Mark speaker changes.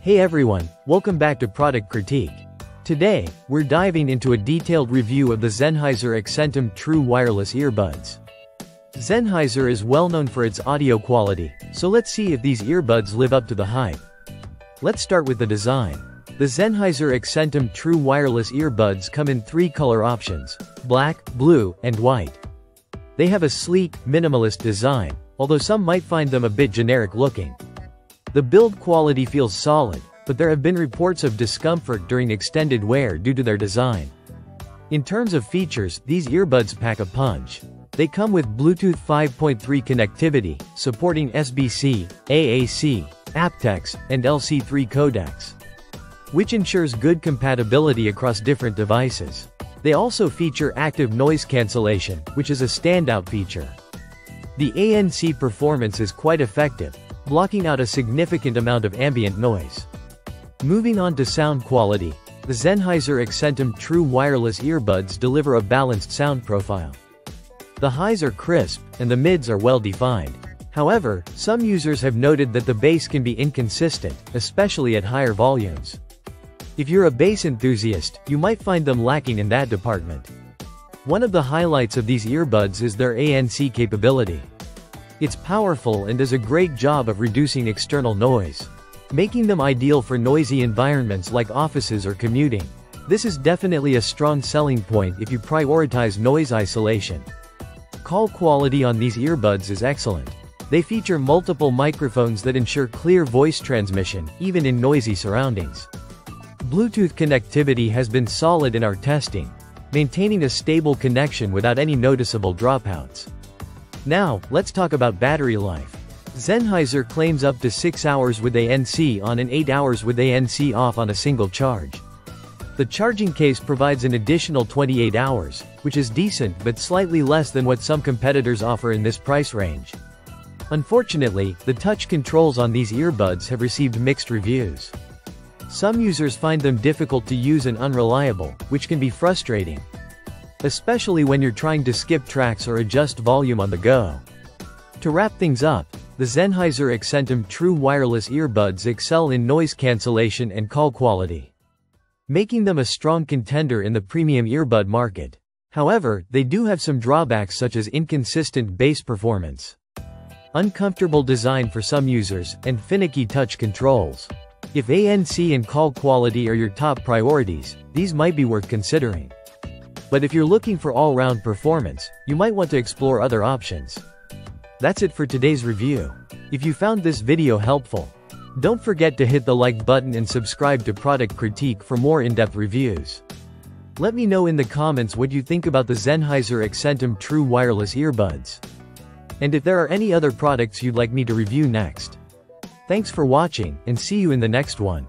Speaker 1: Hey everyone, welcome back to Product Critique. Today, we're diving into a detailed review of the Sennheiser Accentum True Wireless Earbuds. Sennheiser is well known for its audio quality, so let's see if these earbuds live up to the hype. Let's start with the design. The Sennheiser Accentum True Wireless Earbuds come in three color options: black, blue, and white. They have a sleek, minimalist design, although some might find them a bit generic looking. The build quality feels solid, but there have been reports of discomfort during extended wear due to their design. In terms of features, these earbuds pack a punch. They come with Bluetooth 5.3 connectivity, supporting SBC, AAC, aptX, and LC3 codecs, which ensures good compatibility across different devices. They also feature active noise cancellation, which is a standout feature. The ANC performance is quite effective, blocking out a significant amount of ambient noise. Moving on to sound quality, the Sennheiser Accentum True Wireless Earbuds deliver a balanced sound profile. The highs are crisp, and the mids are well defined. However, some users have noted that the bass can be inconsistent, especially at higher volumes. If you're a bass enthusiast, you might find them lacking in that department. One of the highlights of these earbuds is their ANC capability. It's powerful and does a great job of reducing external noise, making them ideal for noisy environments like offices or commuting. This is definitely a strong selling point if you prioritize noise isolation. Call quality on these earbuds is excellent. They feature multiple microphones that ensure clear voice transmission, even in noisy surroundings. Bluetooth connectivity has been solid in our testing, maintaining a stable connection without any noticeable dropouts. Now, let's talk about battery life. Sennheiser claims up to 6 hours with ANC on and 8 hours with ANC off on a single charge. The charging case provides an additional 28 hours, which is decent but slightly less than what some competitors offer in this price range. Unfortunately, the touch controls on these earbuds have received mixed reviews. Some users find them difficult to use and unreliable, which can be frustrating, especially when you're trying to skip tracks or adjust volume on the go. To wrap things up, the Sennheiser Accentum True Wireless Earbuds excel in noise cancellation and call quality, making them a strong contender in the premium earbud market. However, they do have some drawbacks such as inconsistent bass performance, uncomfortable design for some users, and finicky touch controls. If ANC and call quality are your top priorities, these might be worth considering. But if you're looking for all-round performance, you might want to explore other options. That's it for today's review. If you found this video helpful, don't forget to hit the like button and subscribe to Product Critique for more in-depth reviews. Let me know in the comments what you think about the Sennheiser Accentum True Wireless Earbuds, and if there are any other products you'd like me to review next. Thanks for watching, and see you in the next one.